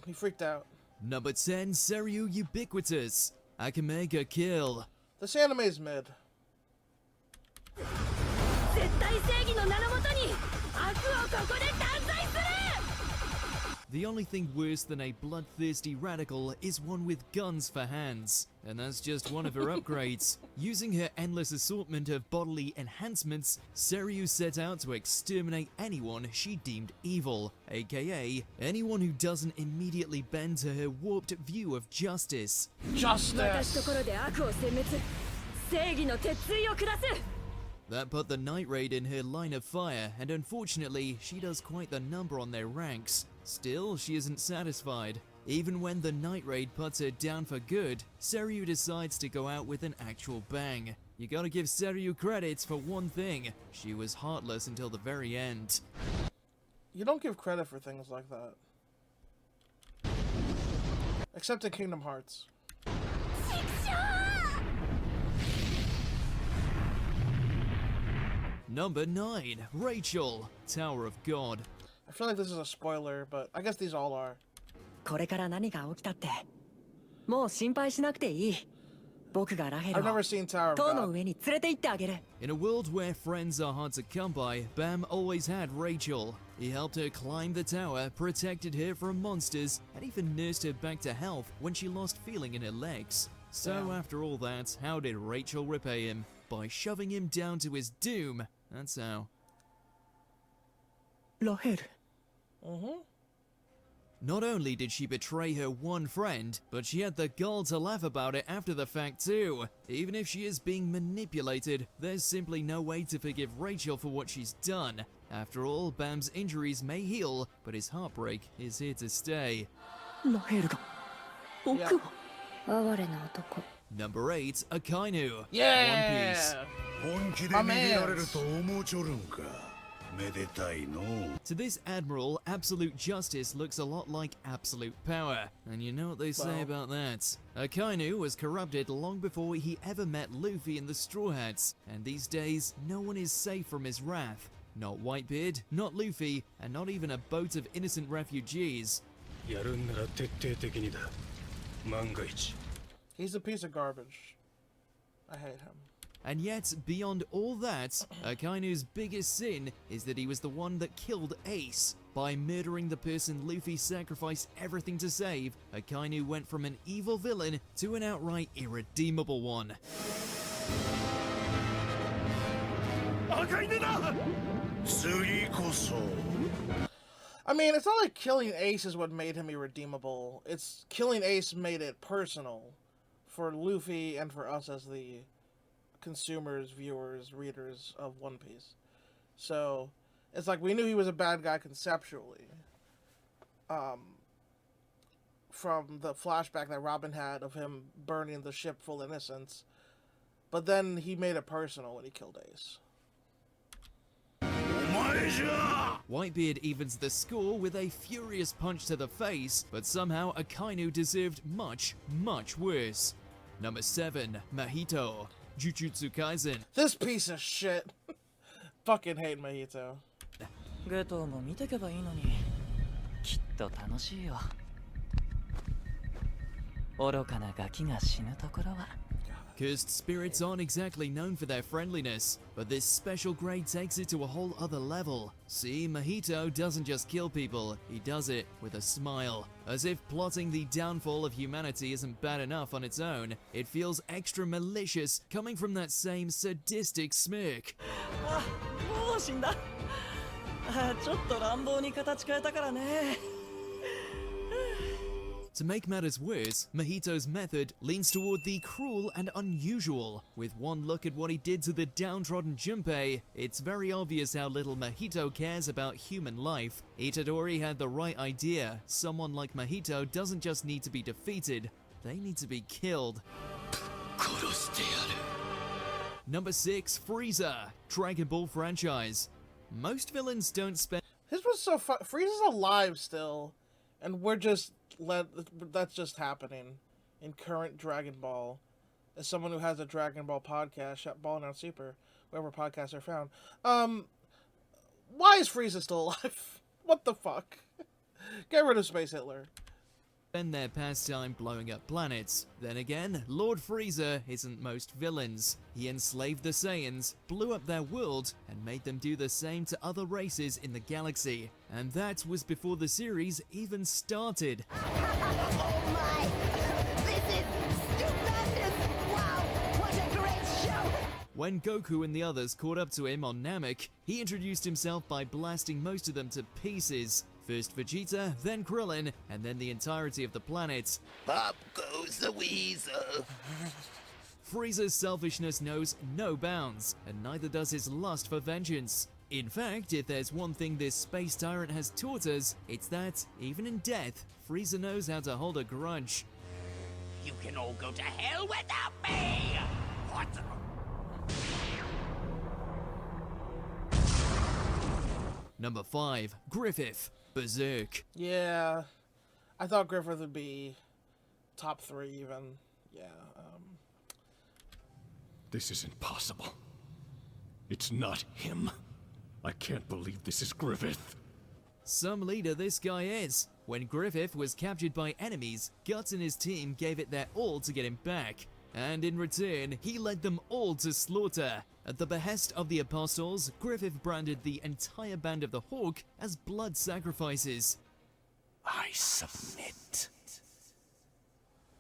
he freaked out. Number 10, Seiryu Ubiquitous. Akamega Kill. This anime is mid. The only thing worse than a bloodthirsty radical is one with guns for hands. And that's just one of her upgrades. Using her endless assortment of bodily enhancements, Seiryu set out to exterminate anyone she deemed evil, aka anyone who doesn't immediately bend to her warped view of justice. Justice! That put the Night Raid in her line of fire, and unfortunately, she does quite the number on their ranks. Still, she isn't satisfied. Even when the Night Raid puts her down for good, Seiryu decides to go out with an actual bang. You gotta give Seiryu credits for one thing, she was heartless until the very end. You don't give credit for things like that. Except in Kingdom Hearts. Number 9, Rachel, Tower of God. I feel like this is a spoiler, but I guess these all are. I've never seen Tower of God. In a world where friends are hard to come by, Bam always had Rachel. He helped her climb the tower, protected her from monsters, and even nursed her back to health when she lost feeling in her legs. So after all that, how did Rachel repay him? By shoving him down to his doom. That's how. Not only did she betray her one friend, but she had the gall to laugh about it after the fact too. Even if she is being manipulated, there's simply no way to forgive Rachel for what she's done. After all, Bam's injuries may heal, but his heartbreak is here to stay. Yeah. Number 8, Akainu. Yeah! One Piece. My man. To this admiral, absolute justice looks a lot like absolute power, and you know what they say about that. Akainu was corrupted long before he ever met Luffy and the Straw Hats, and these days, no one is safe from his wrath. Not Whitebeard, not Luffy, and not even a boat of innocent refugees. He's a piece of garbage. I hate him. And yet, beyond all that, Akainu's biggest sin is that he was the one that killed Ace. By murdering the person Luffy sacrificed everything to save, Akainu went from an evil villain to an outright irredeemable one. I mean, it's not like killing Ace is what made him irredeemable. It's killing Ace made it personal for Luffy and for us as the consumers, viewers, readers of One Piece. So, it's like we knew he was a bad guy conceptually. From the flashback that Robin had of him burning the ship full of innocents. But then he made it personal when he killed Ace. Whitebeard evens the score with a furious punch to the face, but somehow Akainu deserved much, much worse. Number 7, Mahito, Jujutsu Kaisen. This piece of shit. Fucking hate Mahito. Cursed spirits aren't exactly known for their friendliness, but this special grade takes it to a whole other level. See, Mahito doesn't just kill people, he does it with a smile. As if plotting the downfall of humanity isn't bad enough on its own, it feels extra malicious coming from that same sadistic smirk. To make matters worse, Mahito's method leans toward the cruel and unusual. With one look at what he did to the downtrodden Junpei, it's very obvious how little Mahito cares about human life. Itadori had the right idea. Someone like Mahito doesn't just need to be defeated, they need to be killed. Number 6, Frieza, Dragon Ball franchise. Most villains don't spend... This was so fun. Frieza's alive still, and we're just... that's just happening in current Dragon Ball. As someone who has a Dragon Ball podcast, Ballin' Out Super, wherever podcasts are found. Why is Frieza still alive? What the fuck? Get rid of Space Hitler. spend their pastime blowing up planets. Then again, Lord Frieza isn't most villains. He enslaved the Saiyans, blew up their world, and made them do the same to other races in the galaxy. And that was before the series even started. Oh my! This is stupendous! Wow! What a great show! When Goku and the others caught up to him on Namek, he introduced himself by blasting most of them to pieces. First Vegeta, then Krillin, and then the entirety of the planet. Pop goes the Weasel. Frieza's selfishness knows no bounds, and neither does his lust for vengeance. In fact, if there's one thing this space tyrant has taught us, it's that, even in death, Frieza knows how to hold a grudge. You can all go to hell without me! What? Number 5. Griffith. Berserk. Yeah, I thought Griffith would be top 3 even. Yeah. This is impossible. It's not him. I can't believe this is Griffith. Some leader this guy is. When Griffith was captured by enemies, Guts and his team gave it their all to get him back. And in return, he led them all to slaughter. At the behest of the Apostles, Griffith branded the entire band of the Hawk as blood sacrifices. I submit.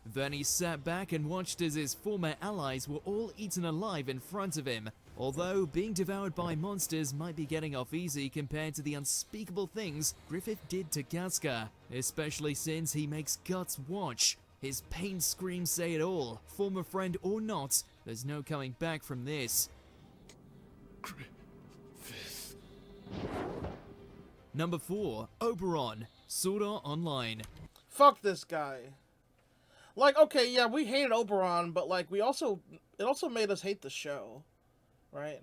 Then he sat back and watched as his former allies were all eaten alive in front of him. Although being devoured by monsters might be getting off easy compared to the unspeakable things Griffith did to Casca, especially since he makes Guts watch. His pain screams say it all. Former friend or not, there's no coming back from this. Griffith. Number 4. Oberon. Sword Art Online. Fuck this guy. Like, okay, yeah, we hated Oberon, but like, it also made us hate the show, right?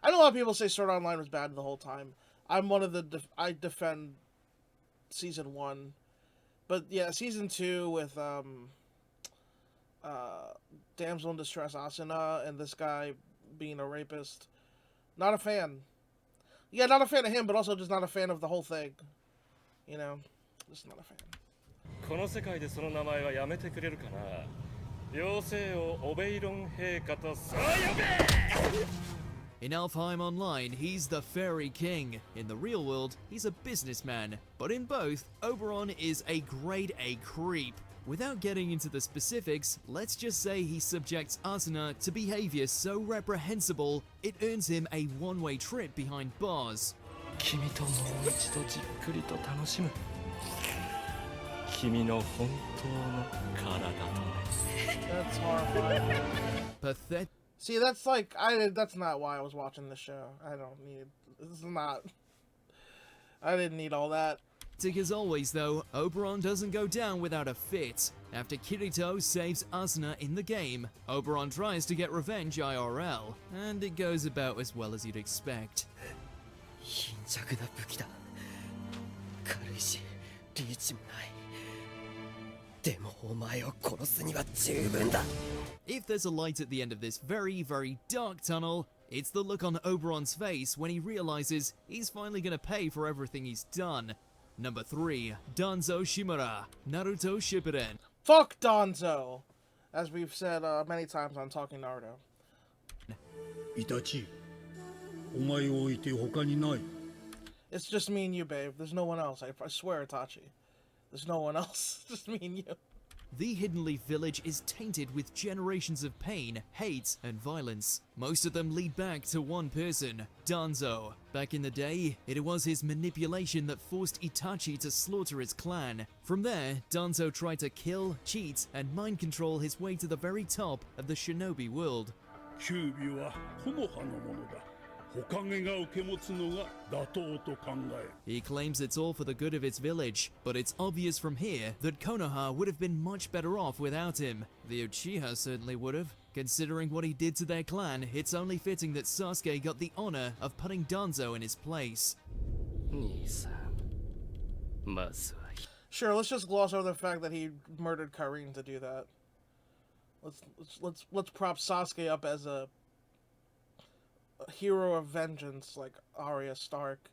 I know a lot of people say Sword Art Online was bad the whole time. I'm one of the I defend season 1, but yeah, season 2 with damsel in distress Asuna and this guy being a rapist. Not a fan. Yeah, not a fan of him, but also just not a fan of the whole thing. You know, just not a fan. この世界でその名前はやめてくれるかな。妖精をオベイロン陛下とそう呼べ。 In Alfheim Online, he's the Fairy King. In the real world, he's a businessman. But in both, Oberon is a grade A creep. Without getting into the specifics, let's just say he subjects Asuna to behavior so reprehensible, it earns him a one-way trip behind bars. 君ともう一度じっくりと楽しむ。君の本当の体とね。 That's horrifying. Pathetic. See, that's not why I was watching this show. I didn't need all that. As always though, Oberon doesn't go down without a fit. After Kirito saves Asuna in the game, Oberon tries to get revenge IRL, and it goes about as well as you'd expect. 貧弱な武器だ。軽いし、リーチもない。でもお前を殺すには十分だ。 If there's a light at the end of this very, very dark tunnel, it's the look on Oberon's face when he realizes he's finally gonna pay for everything he's done. Number 3. Danzo Shimura. Naruto Shippuden. Fuck Danzo, as we've said many times on Talking Naruto. イタチ、お前を置いて他にない。 It's just me and you, babe. There's no one else. I swear, Itachi. There's no one else. Just me and you. The Hidden Leaf Village is tainted with generations of pain, hate, and violence. Most of them lead back to one person, Danzo. Back in the day, it was his manipulation that forced Itachi to slaughter his clan. From there, Danzo tried to kill, cheat, and mind control his way to the very top of the shinobi world. キュービは木の葉のものだ。火影が受け持つのが妥当と考える。 He claims it's all for the good of its village, but it's obvious from here that Konoha would have been much better off without him. The Uchiha certainly would have. Considering what he did to their clan, it's only fitting that Sasuke got the honor of putting Danzo in his place. 兄さん、まずは Sure, let's just gloss over the fact that he murdered Karin to do that. Let's prop Sasuke up as a hero of vengeance like Arya Stark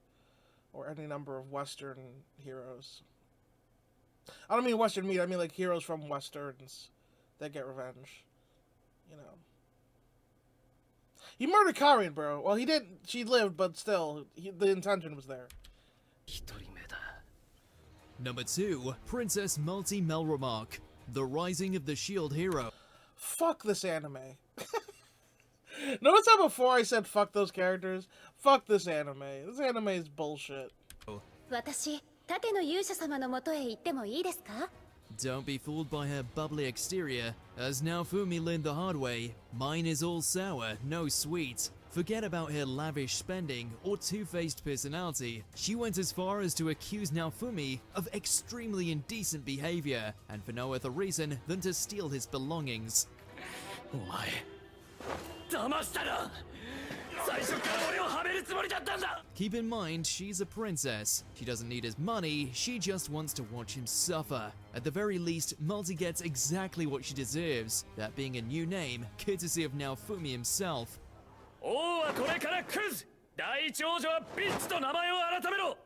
or any number of Western heroes. I don't mean Western media. I mean like heroes from Westerns that get revenge. You know. He murdered Karin, bro. Well, he didn't. She lived, but still, the intention was there. 一人目だ Number 2, Princess Multi Melremark, The Rising of the Shield Hero. Fuck this anime. Notice how before I said fuck those characters? Fuck this anime. This anime is bullshit. 私盾の勇者様のもとへ行ってもいいですか？ Don't be fooled by her bubbly exterior. As Naofumi learned the hard way, mine is all sour, no sweet. Forget about her lavish spending or two-faced personality. She went as far as to accuse Naofumi of extremely indecent behavior, and for no other reason than to steal his belongings. お前騙したな最初から俺をはめるつもりだったんだ Keep in mind, she's a princess. She doesn't need his money, she just wants to watch him suffer. At the very least, Multi gets exactly what she deserves, that being a new name, courtesy of Naofumi himself. 王はこれから来る第一王女はビッツと名前を改めろ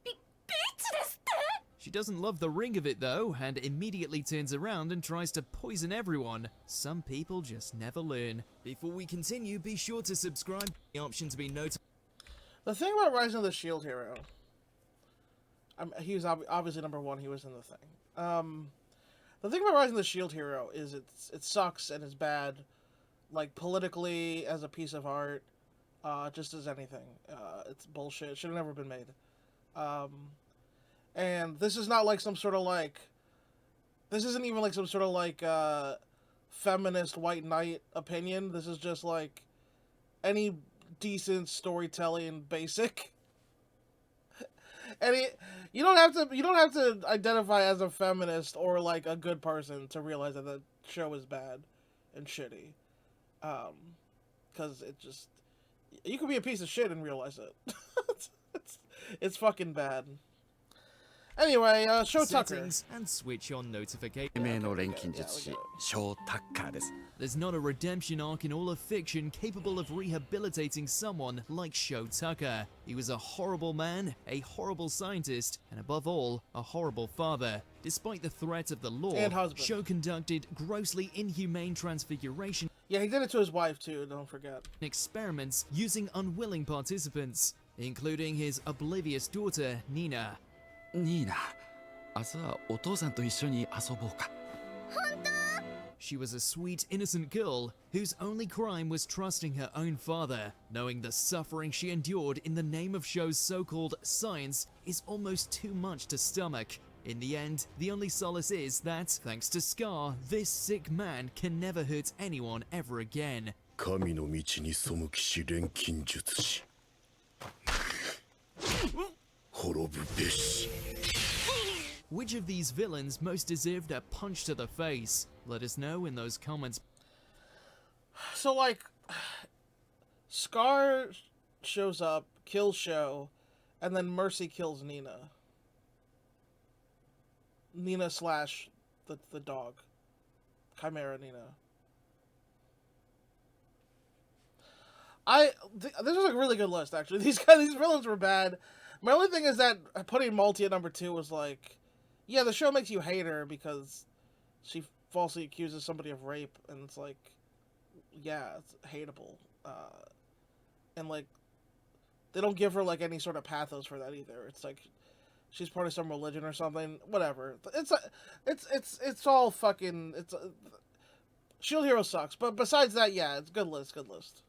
ビッチですって？ She doesn't love the ring of it though, and immediately turns around and tries to poison everyone. Some people just never learn. Before we continue, be sure to subscribe. The option to be notified. The thing about Rising of the Shield Hero, he was obviously number 1. He was in the thing. The thing about Rising of the Shield Hero is it sucks and it's bad, like politically as a piece of art, just as anything. It's bullshit. It should have never been made. And this is not like some sort of like, this isn't even like some sort of like feminist white knight opinion. This is just like any decent storytelling basic. And you don't have to identify as a feminist or like a good person to realize that the show is bad and shitty. Because it just, you could be a piece of shit and realize it. it's fucking bad. Anyway, show Tucker. Settings and switch on notifications. 名の錬金術師ショー・タッカーです There's not a redemption arc in all of fiction capable of rehabilitating someone like Sho Tucker. He was a horrible man, a horrible scientist, and above all, a horrible father. Despite the threat of the law, And husband. Sho conducted grossly inhumane transfiguration Yeah, he did it to his wife too, don't forget. experiments using unwilling participants, including his oblivious daughter, Nina. ニーナ明日はお父さんと一緒に遊ぼうか She was a sweet, innocent girl whose only crime was trusting her own father. Knowing the suffering she endured in the name of Sho's so-called science is almost too much to stomach. In the end, the only solace is that, thanks to Scar, this sick man can never hurt anyone ever again. 神の道に背きし錬金術師滅ぶべし Which of these villains most deserved a punch to the face? Let us know in those comments. So, like, Scar shows up, kills Sho, and then Mercy kills Nina. Nina slash the dog. Chimera Nina. This was a really good list, actually. These villains were bad. My only thing is that putting Multi at number 2 was like, yeah, the show makes you hate her because she falsely accuses somebody of rape, and it's like, yeah, it's hateable. And like, they don't give her like any sort of pathos for that either. It's like she's part of some religion or something. Whatever. It's all fucking. Shield Hero sucks, but besides that, yeah, it's good list. Good list.